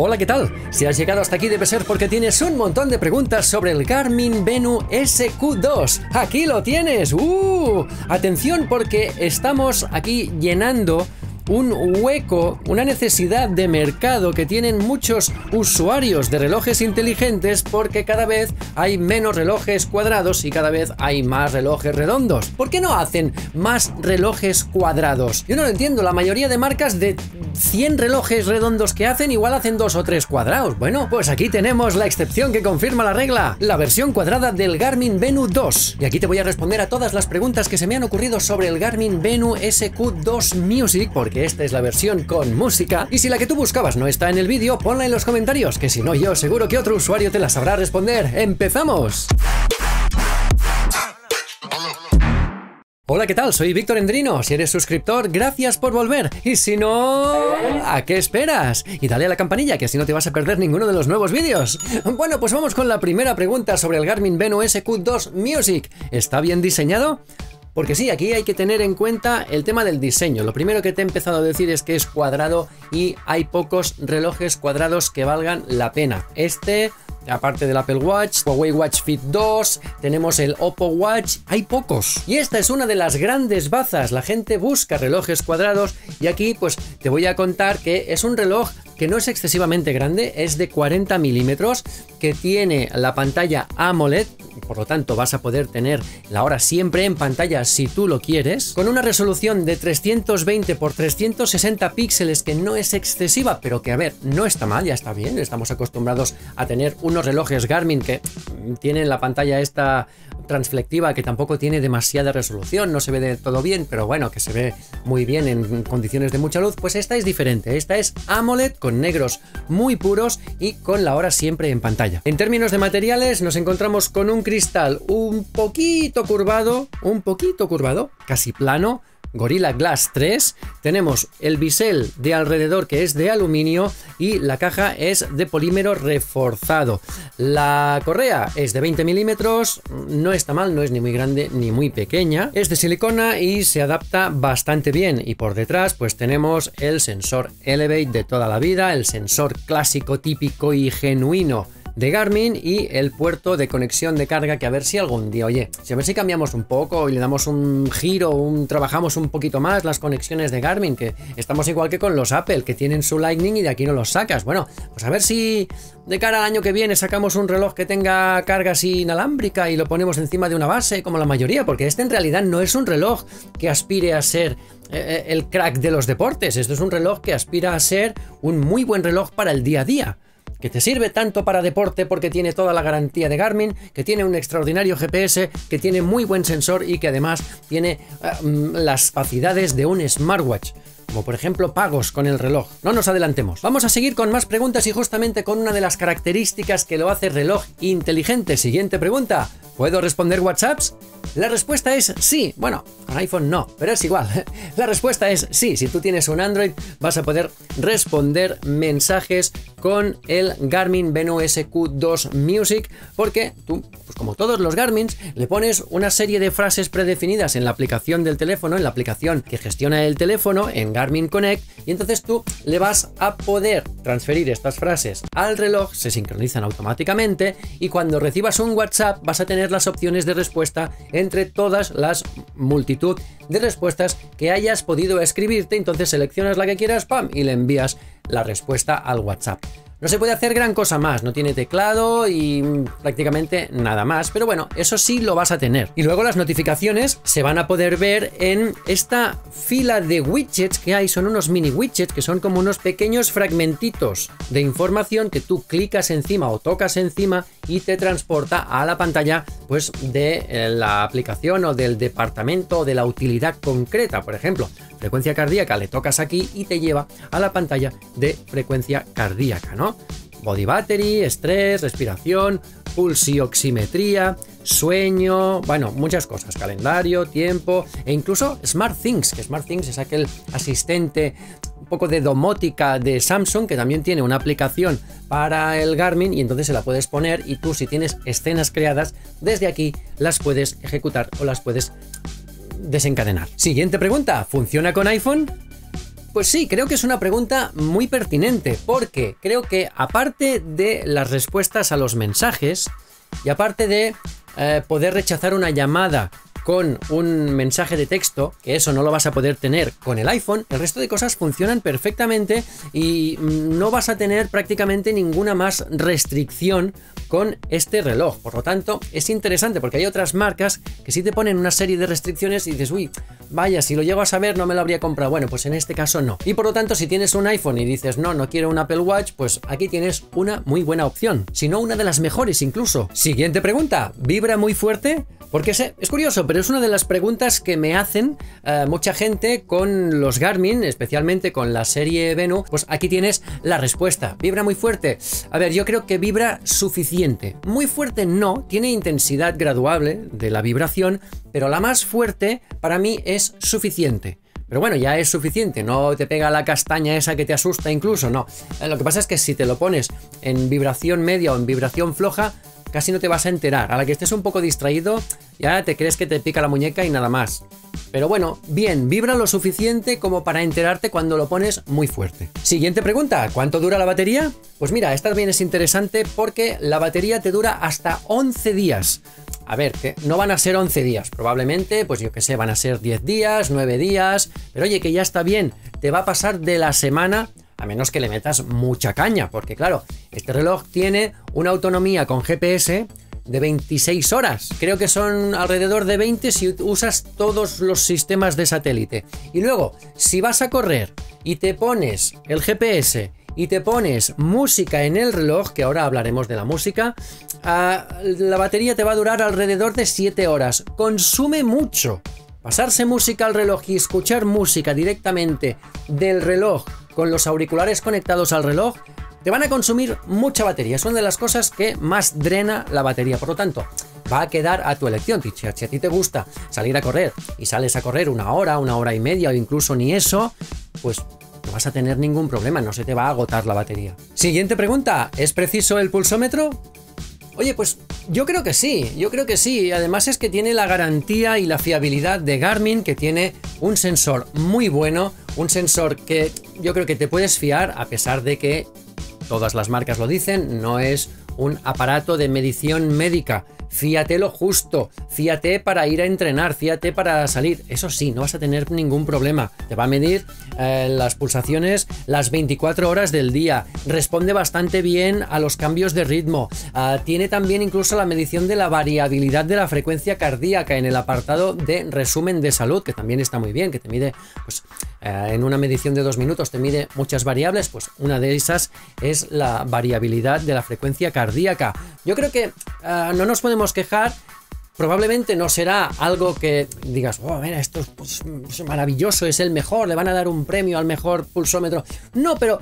Hola, ¿qué tal? Si has llegado hasta aquí debe ser porque tienes un montón de preguntas sobre el Garmin Venu SQ2. ¡Aquí lo tienes! Atención porque estamos aquí llenando un hueco, una necesidad de mercado que tienen muchos usuarios de relojes inteligentes porque cada vez hay menos relojes cuadrados y cada vez hay más relojes redondos. ¿Por qué no hacen más relojes cuadrados? Yo no lo entiendo, la mayoría de marcas de 100 relojes redondos que hacen, igual hacen 2 o 3 cuadrados. Bueno, pues aquí tenemos la excepción que confirma la regla, la versión cuadrada del Garmin Venu 2. Y aquí te voy a responder a todas las preguntas que se me han ocurrido sobre el Garmin Venu SQ2 Music, porque esta es la versión con música. Y si la que tú buscabas no está en el vídeo, ponla en los comentarios, que si no yo seguro que otro usuario te la sabrá responder. ¡Empezamos! Hola, ¿qué tal? Soy Víctor Endrino. Si eres suscriptor, gracias por volver. Y si no, ¿a qué esperas? Y dale a la campanilla, que así no te vas a perder ninguno de los nuevos vídeos. Bueno, pues vamos con la primera pregunta sobre el Garmin Venu SQ2 Music. ¿Está bien diseñado? Porque sí, aquí hay que tener en cuenta el tema del diseño. Lo primero que te he empezado a decir es que es cuadrado y hay pocos relojes cuadrados que valgan la pena. Aparte del Apple Watch, Huawei Watch Fit 2, tenemos el Oppo Watch, hay pocos. Y esta es una de las grandes bazas, la gente busca relojes cuadrados y aquí pues te voy a contar que es un reloj que no es excesivamente grande, es de 40 milímetros, que tiene la pantalla AMOLED, por lo tanto vas a poder tener la hora siempre en pantalla si tú lo quieres, con una resolución de 320 x 360 píxeles que no es excesiva, pero que a ver, no está mal, ya está bien, estamos acostumbrados a tener unos relojes Garmin que tienen la pantalla esta transflectiva que tampoco tiene demasiada resolución, no se ve de todo bien, pero bueno, que se ve muy bien en condiciones de mucha luz. Pues esta es diferente, esta es AMOLED con negros muy puros y con la hora siempre en pantalla. En términos de materiales nos encontramos con un cristal un poquito curvado, casi plano, Gorilla Glass 3, tenemos el bisel de alrededor que es de aluminio y la caja es de polímero reforzado. La correa es de 20 milímetros, no está mal, no es ni muy grande ni muy pequeña, es de silicona y se adapta bastante bien. Y por detrás pues tenemos el sensor Elevate de toda la vida, el sensor clásico, típico y genuino de Garmin y el puerto de conexión de carga que a ver si algún día, a ver si cambiamos un poco y le damos un giro, trabajamos un poquito más las conexiones de Garmin, que estamos igual que con los Apple, que tienen su Lightning y de aquí no los sacas. Bueno, pues a ver si de cara al año que viene sacamos un reloj que tenga carga así inalámbrica y lo ponemos encima de una base como la mayoría, porque este en realidad no es un reloj que aspire a ser el crack de los deportes, esto es un reloj que aspira a ser un muy buen reloj para el día a día, que te sirve tanto para deporte porque tiene toda la garantía de Garmin, que tiene un extraordinario GPS, que tiene muy buen sensor y que además tiene las capacidades de un smartwatch, como por ejemplo pagos con el reloj. No nos adelantemos. Vamos a seguir con más preguntas y justamente con una de las características que lo hace reloj inteligente. Siguiente pregunta. ¿Puedo responder WhatsApps? La respuesta es sí. Bueno, con iPhone no, pero es igual. La respuesta es sí. Si tú tienes un Android vas a poder responder mensajes con el Garmin Venu SQ2 Music, porque tú, pues como todos los Garmins, le pones una serie de frases predefinidas en la aplicación del teléfono, en la aplicación que gestiona el teléfono, en Garmin Connect, y entonces tú le vas a poder transferir estas frases al reloj, se sincronizan automáticamente y cuando recibas un WhatsApp vas a tener las opciones de respuesta entre todas las multitud de respuestas que hayas podido escribirte. Entonces seleccionas la que quieras, ¡pam!, y le envías la respuesta al WhatsApp. No se puede hacer gran cosa más, no tiene teclado y prácticamente nada más, pero bueno, eso sí lo vas a tener. Y luego las notificaciones se van a poder ver en esta fila de widgets que hay, son unos mini widgets que son como unos pequeños fragmentitos de información que tú clicas encima o tocas encima y te transporta a la pantalla pues de la aplicación o del departamento o de la utilidad concreta. Por ejemplo, frecuencia cardíaca, le tocas aquí y te lleva a la pantalla de frecuencia cardíaca, ¿no? Body battery, estrés, respiración, pulsioximetría, sueño, bueno, muchas cosas, calendario, tiempo e incluso SmartThings, que SmartThings es aquel asistente un poco de domótica de Samsung que también tiene una aplicación para el Garmin y entonces se la puedes poner y tú, si tienes escenas creadas, desde aquí las puedes ejecutar o las puedes desencadenar. Siguiente pregunta, ¿funciona con iPhone? Pues sí, creo que es una pregunta muy pertinente, porque creo que aparte de las respuestas a los mensajes y aparte de poder rechazar una llamada con un mensaje de texto, que eso no lo vas a poder tener con el iPhone, el resto de cosas funcionan perfectamente y no vas a tener prácticamente ninguna más restricción con este reloj. Por lo tanto, es interesante porque hay otras marcas que sí te ponen una serie de restricciones y dices, uy, vaya, si lo llego a saber no me lo habría comprado. Bueno, pues en este caso no. Y por lo tanto, si tienes un iPhone y dices, no quiero un Apple Watch, pues aquí tienes una muy buena opción, si no una de las mejores incluso. Siguiente pregunta, ¿vibra muy fuerte? Porque es curioso, pero es una de las preguntas que me hacen mucha gente con los Garmin, especialmente con la serie Venu. Pues aquí tienes la respuesta. ¿Vibra muy fuerte? A ver, yo creo que vibra suficiente. Muy fuerte no, tiene intensidad graduable de la vibración, pero la más fuerte para mí es suficiente. Pero bueno, ya es suficiente, no te pega la castaña esa que te asusta incluso, no. Lo que pasa es que si te lo pones en vibración media o en vibración floja, casi no te vas a enterar. A la que estés un poco distraído, ya te crees que te pica la muñeca y nada más. Pero bueno, bien, vibra lo suficiente como para enterarte cuando lo pones muy fuerte. Siguiente pregunta, ¿cuánto dura la batería? Pues mira, esta también es interesante porque la batería te dura hasta 11 días. A ver, que no van a ser 11 días, probablemente, pues yo que sé, van a ser 10 días, 9 días, pero oye, que ya está bien, te va a pasar de la semana, a menos que le metas mucha caña, porque claro, este reloj tiene una autonomía con GPS de 26 horas. Creo que son alrededor de 20 si usas todos los sistemas de satélite. Y luego, si vas a correr y te pones el GPS y te pones música en el reloj, que ahora hablaremos de la música, la batería te va a durar alrededor de 7 horas. Consume mucho. Pasarse música al reloj y escuchar música directamente del reloj con los auriculares conectados al reloj te van a consumir mucha batería. Es una de las cosas que más drena la batería. Por lo tanto, va a quedar a tu elección. Si a ti te gusta salir a correr y sales a correr una hora y media o incluso ni eso, pues no vas a tener ningún problema, no se te va a agotar la batería. Siguiente pregunta, ¿es preciso el pulsómetro? Oye, pues yo creo que sí, además es que tiene la garantía y la fiabilidad de Garmin, que tiene un sensor muy bueno, un sensor que yo creo que te puedes fiar, a pesar de que todas las marcas lo dicen, no es un aparato de medición médica. Fíate lo justo, fíate para ir a entrenar, fíate para salir. Eso sí, no vas a tener ningún problema. Te va a medir las pulsaciones las 24 horas del día. Responde bastante bien a los cambios de ritmo. Tiene también incluso la medición de la variabilidad de la frecuencia cardíaca en el apartado de resumen de salud, que también está muy bien, que te mide, pues en una medición de 2 minutos te mide muchas variables, pues una de esas es la variabilidad de la frecuencia cardíaca. Yo creo que no nos podemos quejar. Probablemente no será algo que digas, oh, mira, esto es maravilloso, es el mejor, le van a dar un premio al mejor pulsómetro. No, pero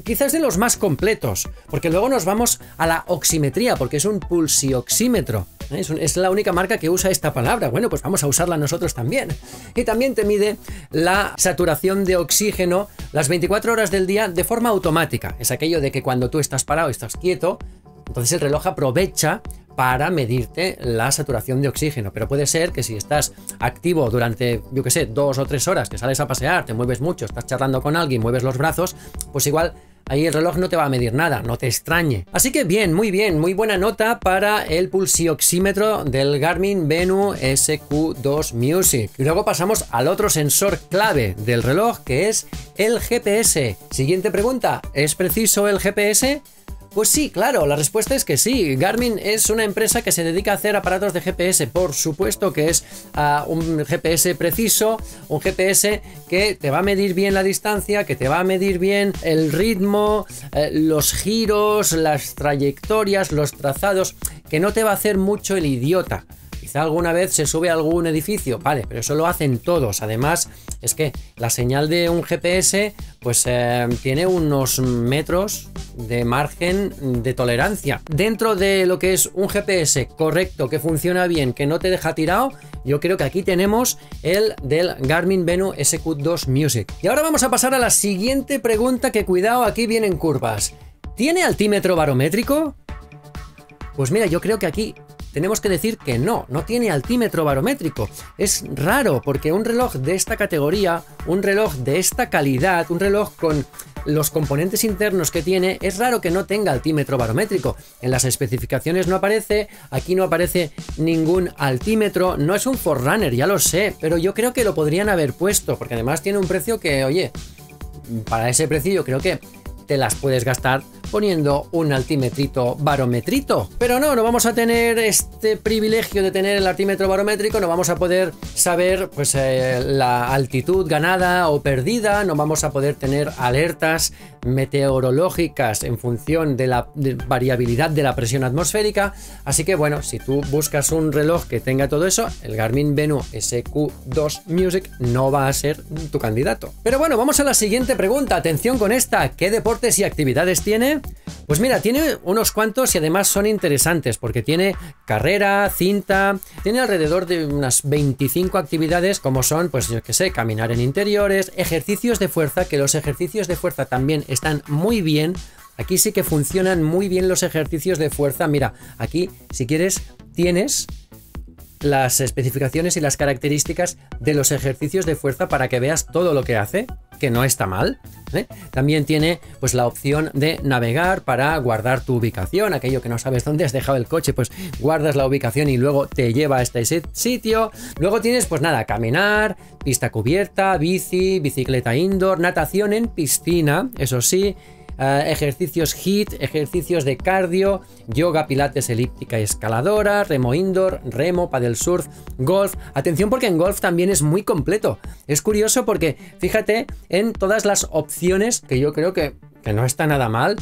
quizás de los más completos, porque luego nos vamos a la oximetría, porque es un pulsioxímetro. Es la única marca que usa esta palabra. Bueno, pues vamos a usarla nosotros también. Y también te mide la saturación de oxígeno las 24 horas del día de forma automática. Es aquello de que cuando tú estás parado, estás quieto, entonces el reloj aprovecha para medirte la saturación de oxígeno. Pero puede ser que si estás activo durante, yo que sé, 2 o 3 horas, que sales a pasear, te mueves mucho, estás charlando con alguien, mueves los brazos, pues igual ahí el reloj no te va a medir nada, no te extrañe. Así que bien, muy buena nota para el pulsioxímetro del Garmin Venu SQ2 Music. Y luego pasamos al otro sensor clave del reloj, que es el GPS. Siguiente pregunta, ¿es preciso el GPS? Pues sí, claro, la respuesta es que sí. Garmin es una empresa que se dedica a hacer aparatos de GPS. Por supuesto que es un GPS preciso, un GPS que te va a medir bien la distancia, que te va a medir bien el ritmo, los giros, las trayectorias, los trazados, que no te va a hacer mucho el idiota. Quizá alguna vez se sube a algún edificio, vale, pero eso lo hacen todos. Además, es que la señal de un GPS pues tiene unos metros de margen de tolerancia. Dentro de lo que es un GPS correcto, que funciona bien, que no te deja tirado, yo creo que aquí tenemos el del Garmin Venu SQ2 Music. Y ahora vamos a pasar a la siguiente pregunta, que cuidado, aquí vienen curvas. ¿Tiene altímetro barométrico? Pues mira, yo creo que aquí tenemos que decir que no tiene altímetro barométrico. Es raro porque un reloj de esta categoría, un reloj de esta calidad, un reloj con los componentes internos que tiene, es raro que no tenga altímetro barométrico. En las especificaciones no aparece, aquí no aparece ningún altímetro, no es un Forerunner, ya lo sé, pero yo creo que lo podrían haber puesto, porque además tiene un precio que, oye, para ese precio yo creo que te las puedes gastar poniendo un altímetrito barometrito. Pero no vamos a tener este privilegio de tener el altímetro barométrico, no vamos a poder saber pues la altitud ganada o perdida, no vamos a poder tener alertas meteorológicas en función de la variabilidad de la presión atmosférica. Así que bueno, si tú buscas un reloj que tenga todo eso, el Garmin Venu SQ2 Music no va a ser tu candidato. Pero bueno, vamos a la siguiente pregunta. Atención con esta, ¿qué deportes y actividades tiene? Pues mira, tiene unos cuantos y además son interesantes porque tiene carrera, cinta, tiene alrededor de unas 25 actividades como son, pues yo que sé, caminar en interiores, ejercicios de fuerza, que los ejercicios de fuerza también están muy bien. Aquí sí que funcionan muy bien los ejercicios de fuerza. Mira, aquí si quieres tienes las especificaciones y las características de los ejercicios de fuerza para que veas todo lo que hace, que no está mal, ¿eh? También tiene pues la opción de navegar para guardar tu ubicación, aquello que no sabes dónde has dejado el coche, pues guardas la ubicación y luego te lleva a este sitio. Luego tienes pues nada, caminar, pista cubierta, bici, bicicleta indoor, natación en piscina, eso sí, ejercicios HIIT, ejercicios de cardio, yoga, pilates, elíptica y escaladora, remo indoor, remo, paddle surf, golf. Atención porque en golf también es muy completo. Es curioso porque fíjate en todas las opciones que yo creo que no está nada mal.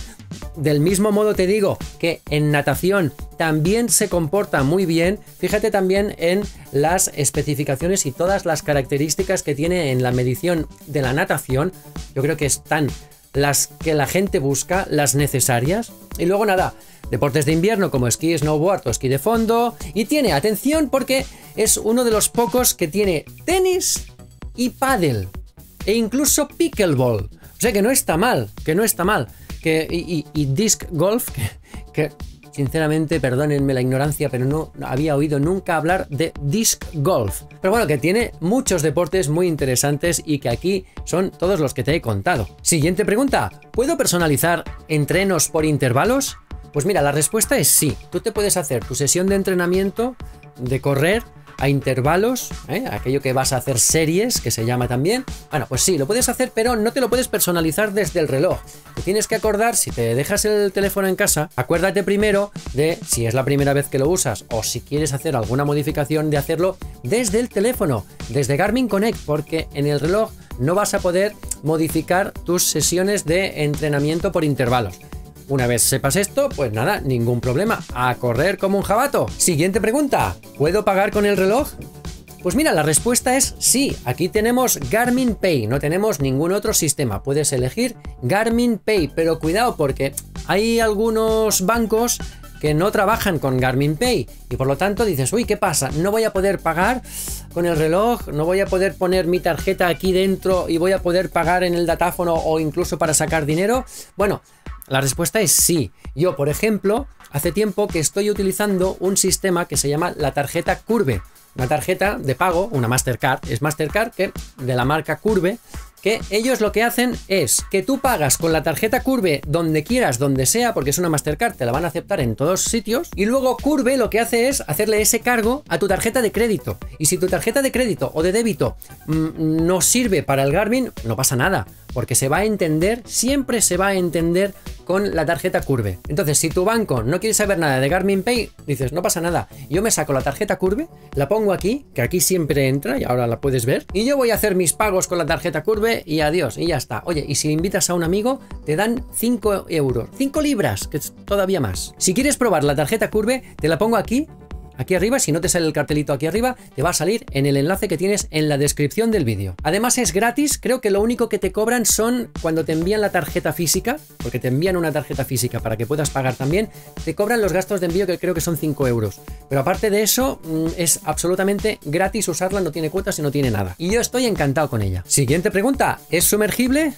Del mismo modo te digo que en natación también se comporta muy bien. Fíjate también en las especificaciones y todas las características que tiene en la medición de la natación. Yo creo que están las que la gente busca, las necesarias. Y luego nada, deportes de invierno como esquí, snowboard o esquí de fondo. Y tiene, atención, porque es uno de los pocos que tiene tenis y pádel e incluso pickleball. O sea que no está mal, y disc golf, que sinceramente, perdónenme la ignorancia, pero no había oído nunca hablar de disc golf. Pero bueno, que tiene muchos deportes muy interesantes y que aquí son todos los que te he contado. Siguiente pregunta, ¿puedo personalizar entrenos por intervalos? Pues mira, la respuesta es sí. Tú te puedes hacer tu sesión de entrenamiento de correr a intervalos, aquello que vas a hacer series, que se llama también. Bueno, pues sí, lo puedes hacer, pero no te lo puedes personalizar desde el reloj. Te tienes que acordar, si te dejas el teléfono en casa, acuérdate primero de, si es la primera vez que lo usas o si quieres hacer alguna modificación, de hacerlo desde el teléfono, desde Garmin Connect, porque en el reloj no vas a poder modificar tus sesiones de entrenamiento por intervalos. Una vez sepas esto, pues nada, ningún problema, a correr como un jabato. Siguiente pregunta, ¿puedo pagar con el reloj? Pues mira, la respuesta es sí. Aquí tenemos Garmin Pay, no tenemos ningún otro sistema. Puedes elegir Garmin Pay, pero cuidado porque hay algunos bancos que no trabajan con Garmin Pay y por lo tanto dices, uy, ¿qué pasa? No voy a poder pagar con el reloj, no voy a poder poner mi tarjeta aquí dentro y voy a poder pagar en el datáfono o incluso para sacar dinero. Bueno, la respuesta es sí. Yo, por ejemplo, hace tiempo que estoy utilizando un sistema que se llama la tarjeta Curve. Una tarjeta de pago, una Mastercard, es Mastercard, que de la marca Curve, que ellos lo que hacen es que tú pagas con la tarjeta Curve donde quieras, donde sea, porque es una Mastercard, te la van a aceptar en todos sitios, y luego Curve lo que hace es hacerle ese cargo a tu tarjeta de crédito. Y si tu tarjeta de crédito o de débito no sirve para el Garmin, no pasa nada, porque se va a entender, siempre se va a entender con la tarjeta Curve. Entonces, si tu banco no quiere saber nada de Garmin Pay, dices, no pasa nada, yo me saco la tarjeta Curve, la pongo aquí, que aquí siempre entra y ahora la puedes ver, y yo voy a hacer mis pagos con la tarjeta Curve y adiós, y ya está. Oye, y si invitas a un amigo, te dan 5 euros, 5 libras, que es todavía más. Si quieres probar la tarjeta Curve, te la pongo aquí aquí arriba, si no te sale el cartelito aquí arriba, te va a salir en el enlace que tienes en la descripción del vídeo. Además es gratis, creo que lo único que te cobran son cuando te envían la tarjeta física, porque te envían una tarjeta física para que puedas pagar también, te cobran los gastos de envío que creo que son 5 euros. Pero aparte de eso, es absolutamente gratis usarla, no tiene cuotas y no tiene nada. Y yo estoy encantado con ella. Siguiente pregunta, ¿es sumergible?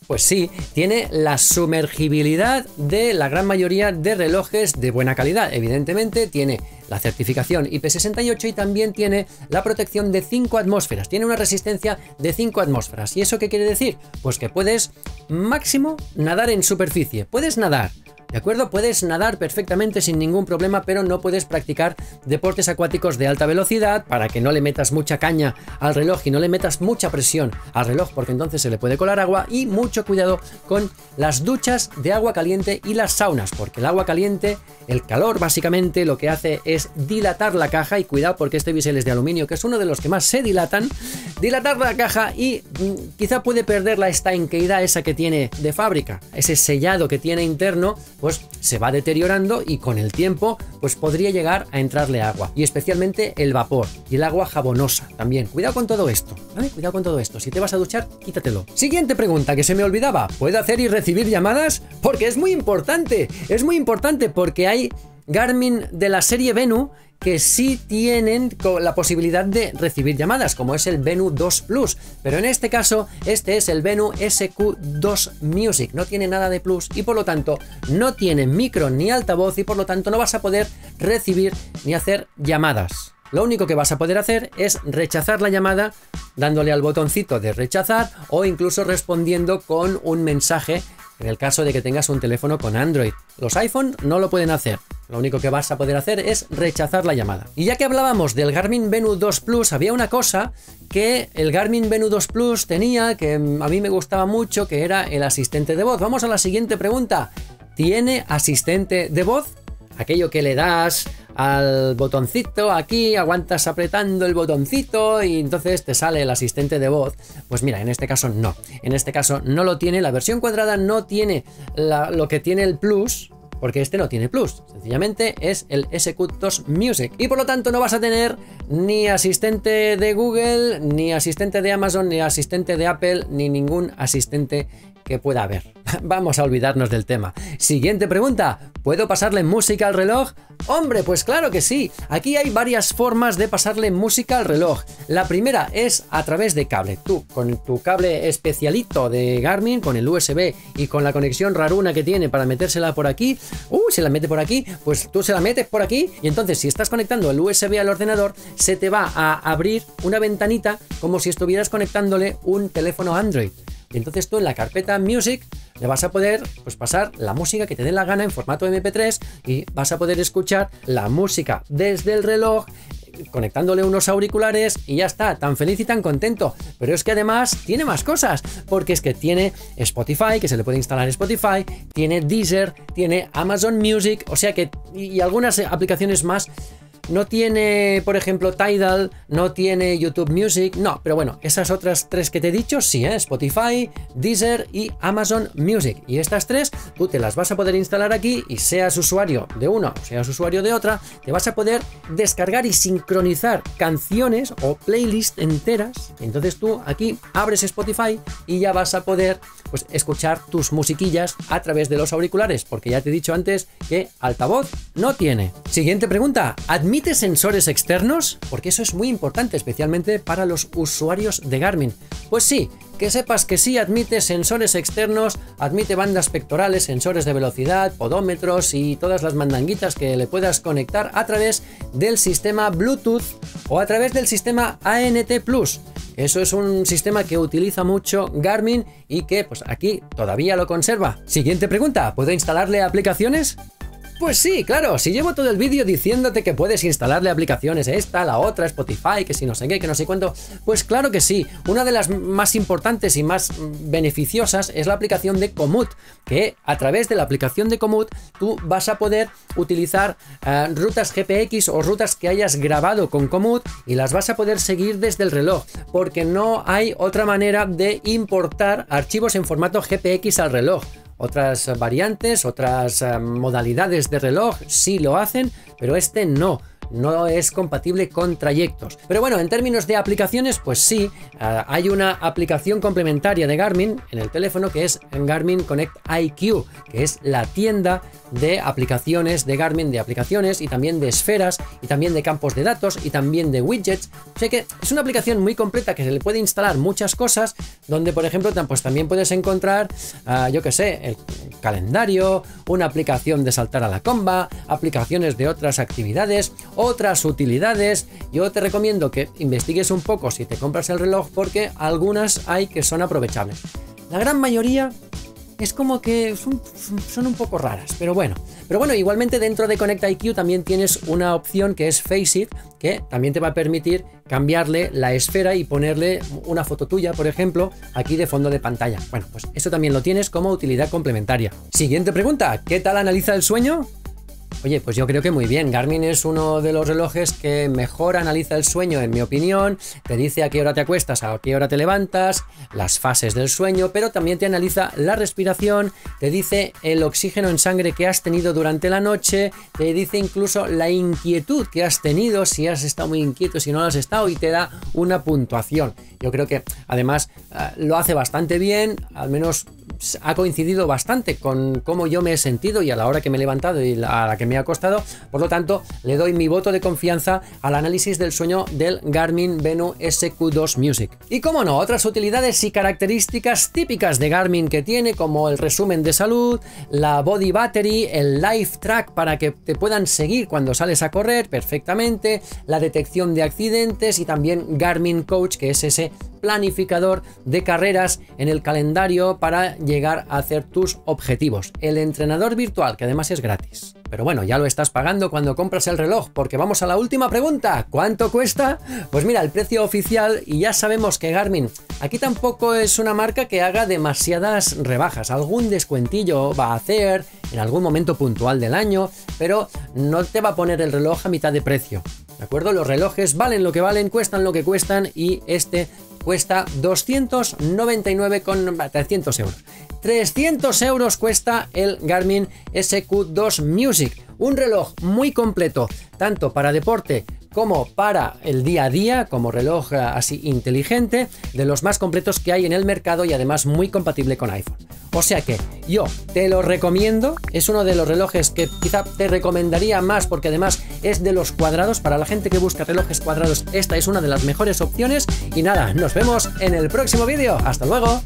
Pues sí, tiene la sumergibilidad de la gran mayoría de relojes de buena calidad. Evidentemente tiene la certificación IP68 y también tiene la protección de 5 atmósferas. Tiene una resistencia de 5 atmósferas. ¿Y eso qué quiere decir? Pues que puedes máximo nadar en superficie. Puedes nadar. ¿De acuerdo? Puedes nadar perfectamente sin ningún problema, pero no puedes practicar deportes acuáticos de alta velocidad para que no le metas mucha caña al reloj y no le metas mucha presión al reloj, porque entonces se le puede colar agua. Y mucho cuidado con las duchas de agua caliente y las saunas, porque el agua caliente, el calor básicamente lo que hace es dilatar la caja, y cuidado porque este bisel es de aluminio, que es uno de los que más se dilatan, dilatar la caja y quizá puede perder la estanqueidad esa que tiene de fábrica, ese sellado que tiene interno, pues se va deteriorando y con el tiempo pues podría llegar a entrarle agua, y especialmente el vapor y el agua jabonosa también. Cuidado con todo esto, ¿vale? Cuidado con todo esto. Si te vas a duchar, quítatelo. Siguiente pregunta que se me olvidaba, ¿puedo hacer y recibir llamadas? Porque es muy importante porque hay Garmin de la serie Venu que sí tienen la posibilidad de recibir llamadas, como es el Venu 2 Plus, pero en este caso este es el Venu SQ2 Music, no tiene nada de plus y por lo tanto no tiene micro ni altavoz y por lo tanto no vas a poder recibir ni hacer llamadas. Lo único que vas a poder hacer es rechazar la llamada dándole al botoncito de rechazar o incluso respondiendo con un mensaje en el caso de que tengas un teléfono con Android. Los iPhone no lo pueden hacer. Lo único que vas a poder hacer es rechazar la llamada. Y ya que hablábamos del Garmin Venu 2 Plus, había una cosa que el Garmin Venu 2 Plus tenía que a mí me gustaba mucho, que era el asistente de voz. Vamos a la siguiente pregunta. ¿Tiene asistente de voz? Aquello que le das al botoncito aquí, aguantas apretando el botoncito y entonces te sale el asistente de voz. Pues mira, en este caso no. En este caso no lo tiene. La versión cuadrada no tiene lo que tiene el Plus, porque este no tiene Plus. Sencillamente es el SQ2 Music. Y por lo tanto no vas a tener ni asistente de Google, ni asistente de Amazon, ni asistente de Apple, ni ningún asistente que pueda haber. Vamos a olvidarnos del tema. Siguiente pregunta. ¿Puedo pasarle música al reloj? Hombre, pues claro que sí. Aquí hay varias formas de pasarle música al reloj. La primera es a través de cable. Tú, con tu cable especialito de Garmin, con el USB y con la conexión raruna que tiene para metérsela por aquí, se la mete por aquí, pues tú se la metes por aquí y entonces si estás conectando el USB al ordenador, se te va a abrir una ventanita como si estuvieras conectándole un teléfono Android. Y entonces tú en la carpeta Music le vas a poder pues pasar la música que te dé la gana en formato MP3 y vas a poder escuchar la música desde el reloj conectándole unos auriculares y ya está, tan feliz y tan contento. Pero es que además tiene más cosas, porque es que tiene Spotify, que se le puede instalar Spotify, tiene Deezer, tiene Amazon Music, o sea que y algunas aplicaciones más. No tiene, por ejemplo, Tidal, no tiene YouTube Music, no, pero bueno, esas otras tres que te he dicho, sí, Spotify, Deezer y Amazon Music. Y estas tres, tú te las vas a poder instalar aquí y seas usuario de una o seas usuario de otra, te vas a poder descargar y sincronizar canciones o playlists enteras. Entonces tú aquí abres Spotify y ya vas a poder pues escuchar tus musiquillas a través de los auriculares, porque ya te he dicho antes que altavoz no tiene. Siguiente pregunta, ¿admite sensores externos? Porque eso es muy importante, especialmente para los usuarios de Garmin. Pues sí, que sepas que sí admite sensores externos, admite bandas pectorales, sensores de velocidad, podómetros y todas las mandanguitas que le puedas conectar a través del sistema Bluetooth o a través del sistema ANT Plus. Eso es un sistema que utiliza mucho Garmin y que pues aquí todavía lo conserva. Siguiente pregunta, ¿puedo instalarle aplicaciones? Pues sí, claro, si llevo todo el vídeo diciéndote que puedes instalarle aplicaciones, esta, la otra, Spotify, que si no sé qué, que no sé cuánto, pues claro que sí. Una de las más importantes y más beneficiosas es la aplicación de Komoot, que a través de la aplicación de Komoot tú vas a poder utilizar rutas GPX o rutas que hayas grabado con Komoot y las vas a poder seguir desde el reloj, porque no hay otra manera de importar archivos en formato GPX al reloj. Otras variantes, otras modalidades de reloj sí lo hacen, pero este no. no es compatible con trayectos. Pero bueno, en términos de aplicaciones, pues sí, hay una aplicación complementaria de Garmin en el teléfono que es Garmin Connect IQ, que es la tienda de aplicaciones de Garmin, de aplicaciones y también de esferas y también de campos de datos y también de widgets. O sea que es una aplicación muy completa que se le puede instalar muchas cosas, donde por ejemplo pues también puedes encontrar, yo que sé, el calendario, una aplicación de saltar a la comba, aplicaciones de otras actividades, otras utilidades. Yo te recomiendo que investigues un poco si te compras el reloj, porque algunas hay que son aprovechables. La gran mayoría es como que son un poco raras, pero bueno, igualmente dentro de Connect IQ también tienes una opción que es Face It, que también te va a permitir cambiarle la esfera y ponerle una foto tuya, por ejemplo, aquí de fondo de pantalla. Bueno, pues eso también lo tienes como utilidad complementaria. Siguiente pregunta, ¿qué tal analiza el sueño? Oye, pues yo creo que muy bien. Garmin es uno de los relojes que mejor analiza el sueño, en mi opinión. Te dice a qué hora te acuestas, a qué hora te levantas, las fases del sueño, pero también te analiza la respiración, te dice el oxígeno en sangre que has tenido durante la noche, te dice incluso la inquietud que has tenido, si has estado muy inquieto, si no lo has estado, y te da una puntuación. Yo creo que además lo hace bastante bien, al menos ha coincidido bastante con cómo yo me he sentido y a la hora que me he levantado y a la que me he acostado. Por lo tanto, le doy mi voto de confianza al análisis del sueño del Garmin Venu SQ2 Music. Y cómo no, otras utilidades y características típicas de Garmin que tiene, como el resumen de salud, la body battery, el live track para que te puedan seguir cuando sales a correr perfectamente, la detección de accidentes y también Garmin Coach, que es ese planificador de carreras en el calendario para llegar a hacer tus objetivos. El entrenador virtual, que además es gratis. Pero bueno, ya lo estás pagando cuando compras el reloj, porque vamos a la última pregunta. ¿Cuánto cuesta? Pues mira, el precio oficial, y ya sabemos que Garmin aquí tampoco es una marca que haga demasiadas rebajas. Algún descuentillo va a hacer en algún momento puntual del año, pero no te va a poner el reloj a mitad de precio. ¿De acuerdo? Los relojes valen lo que valen, cuestan lo que cuestan, y este cuesta 300 euros. 300 euros cuesta el Garmin SQ2 Music. Un reloj muy completo, tanto para deporte como para el día a día, como reloj así inteligente, de los más completos que hay en el mercado y además muy compatible con iPhone. O sea que yo te lo recomiendo, es uno de los relojes que quizá te recomendaría más, porque además es de los cuadrados. Para la gente que busca relojes cuadrados, esta es una de las mejores opciones. Y nada, nos vemos en el próximo vídeo. ¡Hasta luego!